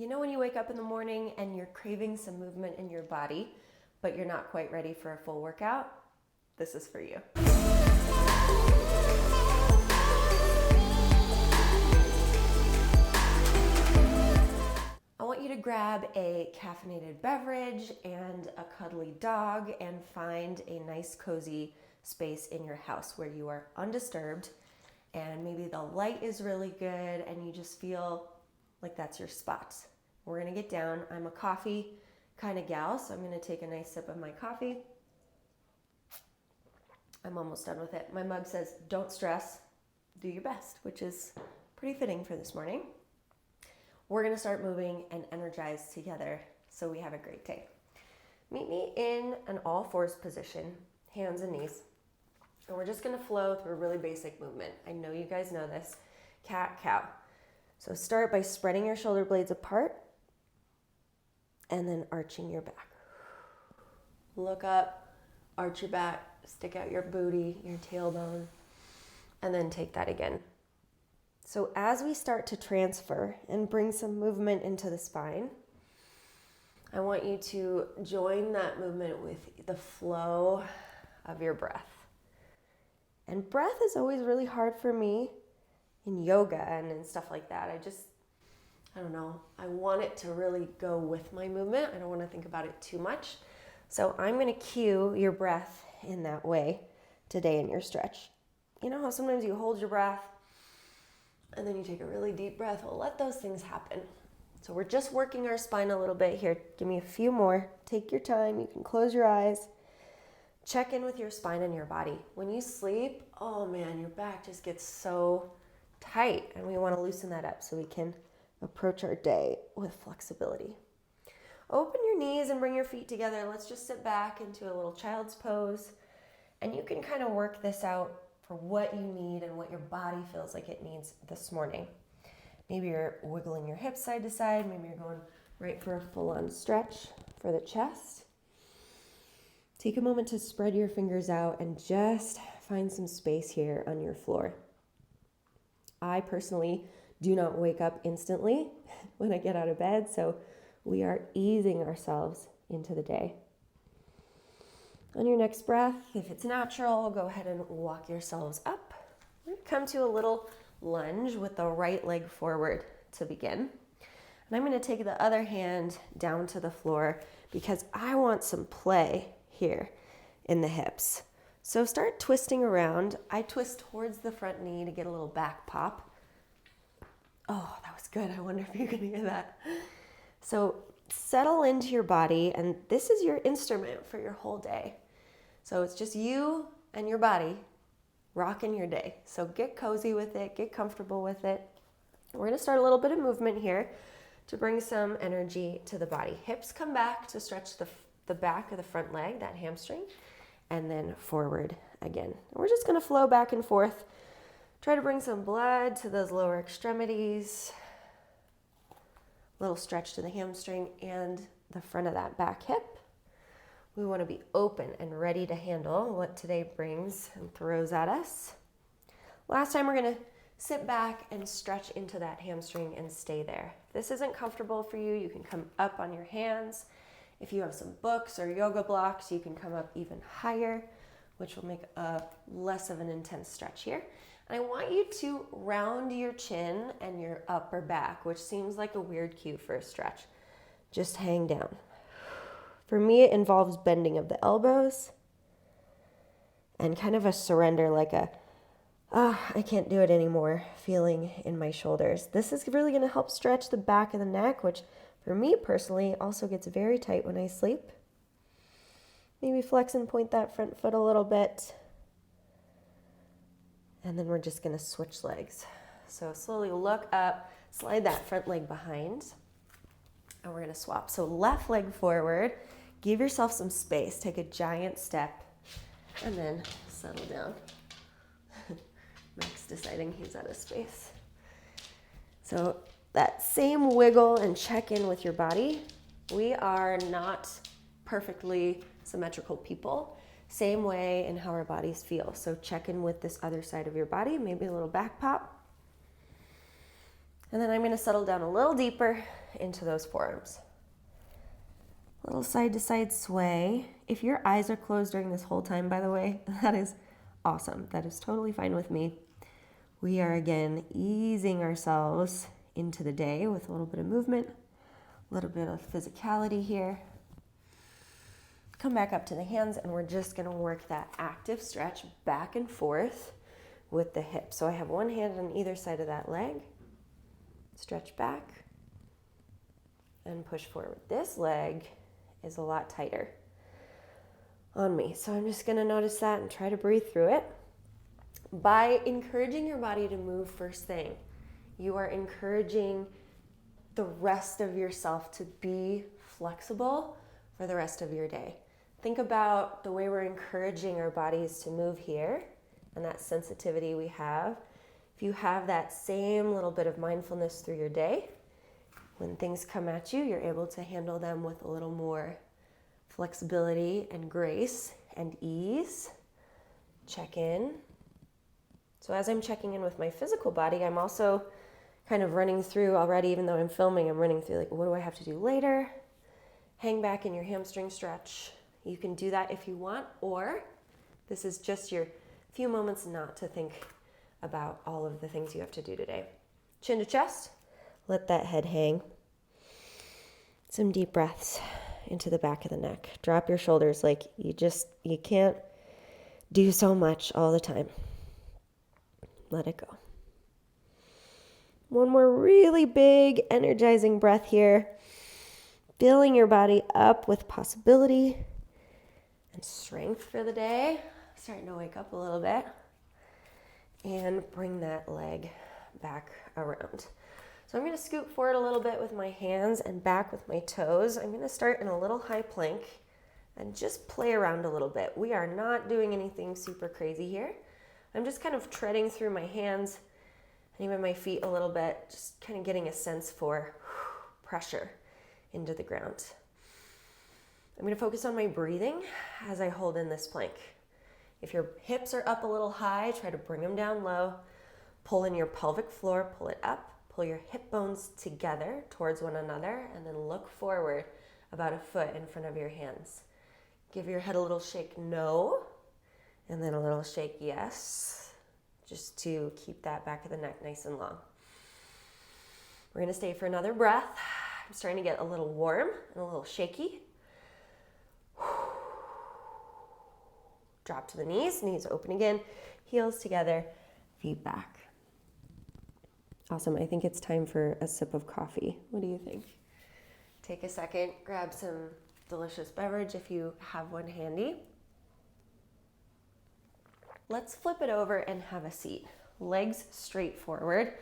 You know when you wake up in the morning and you're craving some movement in your body, but you're not quite ready for a full workout? This is for you. I want you to grab a caffeinated beverage and a cuddly dog and find a nice cozy space in your house where you are undisturbed and maybe the light is really good and you just feel like that's your spot. We're gonna get down. I'm a coffee kind of gal, so I'm gonna take a nice sip of my coffee. I'm almost done with it. My mug says, don't stress, do your best, which is pretty fitting for this morning. We're gonna start moving and energize together so we have a great day. Meet me in an all fours position, hands and knees. And we're just gonna flow through a really basic movement. I know you guys know this, cat, cow. So start by spreading your shoulder blades apart and then arching your back. Look up, arch your back, stick out your booty, your tailbone, and then take that again. So as we start to transfer and bring some movement into the spine, I want you to join that movement with the flow of your breath. And breath is always really hard for me in yoga and stuff like that. I don't know. I want it to really go with my movement. I don't want to think about it too much. So I'm going to cue your breath in that way today in your stretch. You know how sometimes you hold your breath and then you take a really deep breath? Well, let those things happen. So we're just working our spine a little bit here. Give me a few more. Take your time. You can close your eyes. Check in with your spine and your body. When you sleep, oh man, your back just gets so tight, and we want to loosen that up so we can approach our day with flexibility. Open your knees and bring your feet together. Let's just sit back into a little child's pose, and you can kind of work this out for what you need and what your body feels like it needs this morning. Maybe you're wiggling your hips side to side. Maybe you're going right for a full-on stretch for the chest. Take a moment to spread your fingers out and just find some space here on your floor. I personally do not wake up instantly when I get out of bed, so we are easing ourselves into the day. On your next breath, if it's natural, go ahead and walk yourselves up. We're going to come to a little lunge with the right leg forward to begin. And I'm going to take the other hand down to the floor because I want some play here in the hips. So start twisting around. I twist towards the front knee to get a little back pop. Oh, that was good. I wonder if you're going to hear that. So settle into your body, and this is your instrument for your whole day. So it's just you and your body rocking your day. So get cozy with it, get comfortable with it. We're going to start a little bit of movement here to bring some energy to the body. Hips come back to stretch the back of the front leg, that hamstring, and then forward again. And we're just going to flow back and forth. Try to bring some blood to those lower extremities. Little stretch to the hamstring and the front of that back hip. We want to be open and ready to handle what today brings and throws at us. Last time, we're going to sit back and stretch into that hamstring and stay there. If this isn't comfortable for you, you can come up on your hands. If you have some books or yoga blocks, you can come up even higher, which will make a less of an intense stretch here. And I want you to round your chin and your upper back, which seems like a weird cue for a stretch. Just hang down. For me, it involves bending of the elbows and kind of a surrender, like I can't do it anymore, feeling in my shoulders. This is really going to help stretch the back of the neck, which for me personally also gets very tight when I sleep. Maybe flex and point that front foot a little bit. And then we're just going to switch legs. So slowly look up, slide that front leg behind, and we're going to swap. So left leg forward, give yourself some space, take a giant step, and then settle down. Max deciding he's out of space. So that same wiggle and check in with your body. We are not perfectly symmetrical people. Same way in how our bodies feel. So check in with this other side of your body, maybe a little back pop. And then I'm going to settle down a little deeper into those forearms. Little side to side sway. If your eyes are closed during this whole time, by the way, that is awesome. That is totally fine with me. We are again easing ourselves into the day with a little bit of movement, a little bit of physicality here. Come back up to the hands, and we're just going to work that active stretch back and forth with the hips. So I have one hand on either side of that leg. Stretch back and push forward. This leg is a lot tighter on me, so I'm just going to notice that and try to breathe through it. By encouraging your body to move first thing, you are encouraging the rest of yourself to be flexible for the rest of your day. Think about the way we're encouraging our bodies to move here and that sensitivity we have. If you have that same little bit of mindfulness through your day, when things come at you, you're able to handle them with a little more flexibility and grace and ease. Check in. So as I'm checking in with my physical body, I'm also kind of running through already, even though I'm filming, I'm running through like, what do I have to do later? Hang back in your hamstring stretch. You can do that if you want, or this is just your few moments not to think about all of the things you have to do today. Chin to chest, let that head hang. Some deep breaths into the back of the neck. Drop your shoulders like you can't do so much all the time. Let it go. One more really big energizing breath here. Filling your body up with possibility and strength for the day. Starting to wake up a little bit. And bring that leg back around. So I'm going to scoot forward a little bit with my hands and back with my toes. I'm going to start in a little high plank and just play around a little bit. We are not doing anything super crazy here. I'm just kind of treading through my hands and even my feet a little bit, just kind of getting a sense for pressure into the ground. I'm going to focus on my breathing as I hold in this plank. If your hips are up a little high, try to bring them down low. Pull in your pelvic floor, pull it up. Pull your hip bones together towards one another, and then look forward about a foot in front of your hands. Give your head a little shake, no, and then a little shake, yes, just to keep that back of the neck nice and long. We're going to stay for another breath. I'm starting to get a little warm and a little shaky. Drop to the knees open again, heels together, feet back. Awesome, I think it's time for a sip of coffee. What do you think? Take a second, grab some delicious beverage if you have one handy. Let's flip it over and have a seat. Legs straight forward,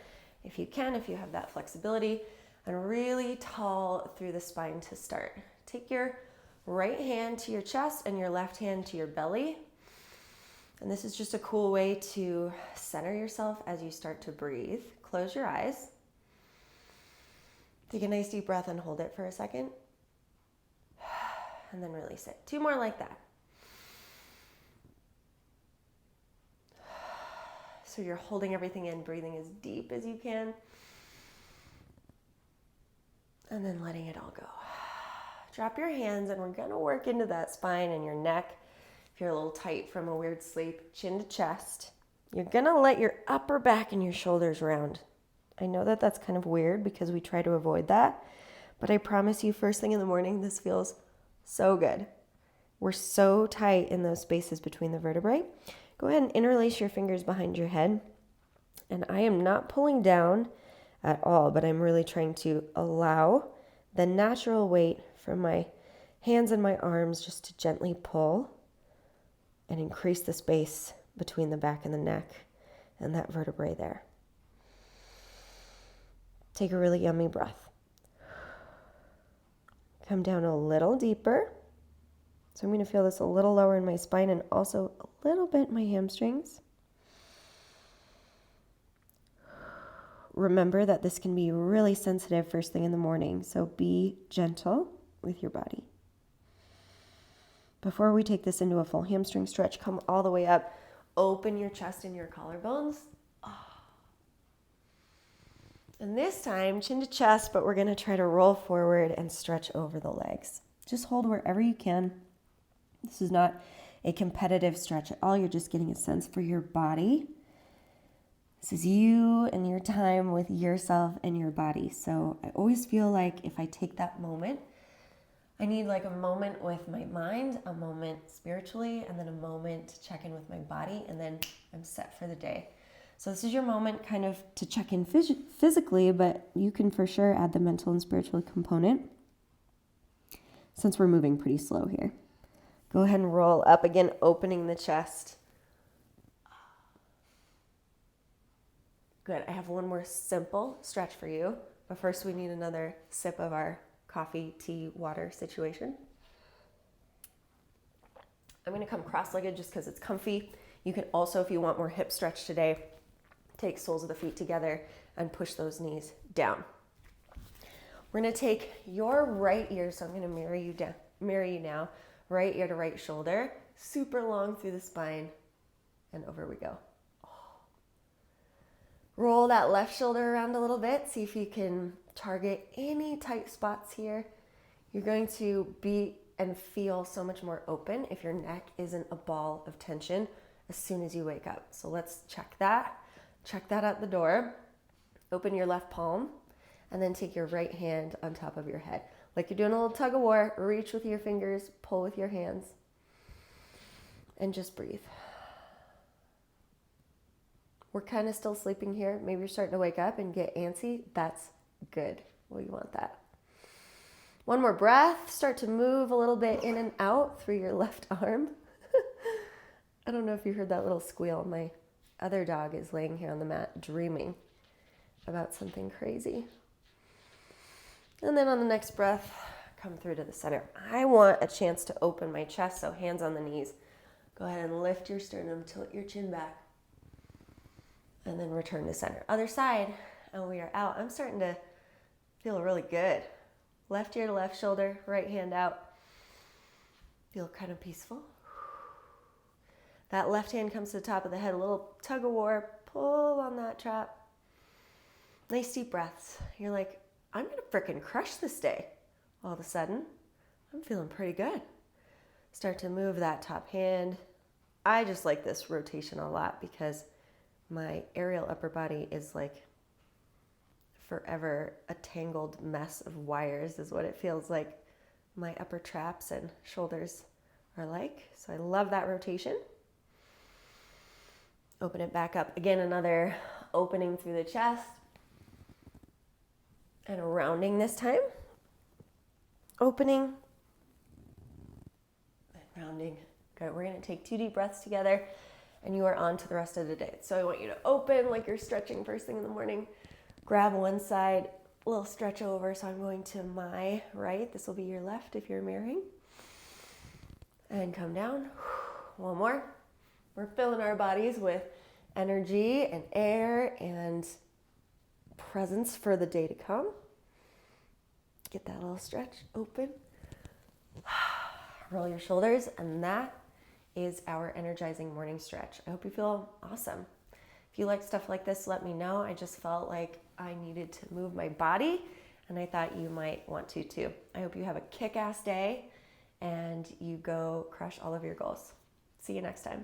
if you can, if you have that flexibility, and really tall through the spine to start. Take your right hand to your chest and your left hand to your belly. And this is just a cool way to center yourself as you start to breathe. Close your eyes. Take a nice deep breath and hold it for a second. And then release it. 2 more like that. So you're holding everything in, breathing as deep as you can. And then letting it all go. Drop your hands, and we're going to work into that spine and your neck. If you're a little tight from a weird sleep, chin to chest. You're going to let your upper back and your shoulders round. I know that that's kind of weird because we try to avoid that, but I promise you, first thing in the morning, this feels so good. We're so tight in those spaces between the vertebrae. Go ahead and interlace your fingers behind your head. And I am not pulling down at all, but I'm really trying to allow the natural weight from my hands and my arms just to gently pull and increase the space between the back and the neck and that vertebrae there. Take a really yummy breath. Come down a little deeper. So I'm going to feel this a little lower in my spine and also a little bit in my hamstrings. Remember that this can be really sensitive first thing in the morning, so be gentle with your body. Before we take this into a full hamstring stretch, come all the way up. Open your chest and your collarbones. And this time, chin to chest, but we're gonna try to roll forward and stretch over the legs. Just hold wherever you can. This is not a competitive stretch at all. You're just getting a sense for your body. This is you and your time with yourself and your body. So I always feel like if I take that moment, I need like a moment with my mind, a moment spiritually, and then a moment to check in with my body, and then I'm set for the day. So this is your moment kind of to check in physically, but you can for sure add the mental and spiritual component since we're moving pretty slow here. Go ahead and roll up again, opening the chest. Good. I have one more simple stretch for you, but first we need another sip of our coffee, tea, water situation. I'm going to come cross-legged just because it's comfy. You can also, if you want more hip stretch today, take soles of the feet together and push those knees down. We're going to take your right ear, so I'm going to mirror you now, right ear to right shoulder, super long through the spine, and over we go. Roll that left shoulder around a little bit. See if you can target any tight spots here. You're going to be and feel so much more open if your neck isn't a ball of tension as soon as you wake up. So let's check that. Check that out the door. Open your left palm and then take your right hand on top of your head. Like you're doing a little tug of war. Reach with your fingers, pull with your hands, and just breathe. We're kind of still sleeping here. Maybe you're starting to wake up and get antsy. That's good. We want that. One more breath. Start to move a little bit in and out through your left arm. I don't know if you heard that little squeal. My other dog is laying here on the mat dreaming about something crazy. And then on the next breath, come through to the center. I want a chance to open my chest, so hands on the knees. Go ahead and lift your sternum, tilt your chin back. And then return to center. Other side, and we are out. I'm starting to feel really good. Left ear to left shoulder, right hand out. Feel kind of peaceful. That left hand comes to the top of the head, a little tug of war, pull on that trap. Nice deep breaths. You're like, I'm gonna frickin' crush this day. All of a sudden, I'm feeling pretty good. Start to move that top hand. I just like this rotation a lot because my aerial upper body is like forever a tangled mess of wires is what it feels like my upper traps and shoulders are like. So I love that rotation. Open it back up. Again, another opening through the chest and a rounding this time. Opening and rounding. Good. We're going to take 2 deep breaths together. And you are on to the rest of the day. So I want you to open like you're stretching first thing in the morning. Grab one side, a little stretch over. So I'm going to my right. This will be your left if you're mirroring. And come down. One more. We're filling our bodies with energy and air and presence for the day to come. Get that little stretch open. Roll your shoulders, and that is our energizing morning stretch. I hope you feel awesome. If you like stuff like this, let me know. I just felt like I needed to move my body, and I thought you might want to too. I hope you have a kick-ass day and you go crush all of your goals. See you next time.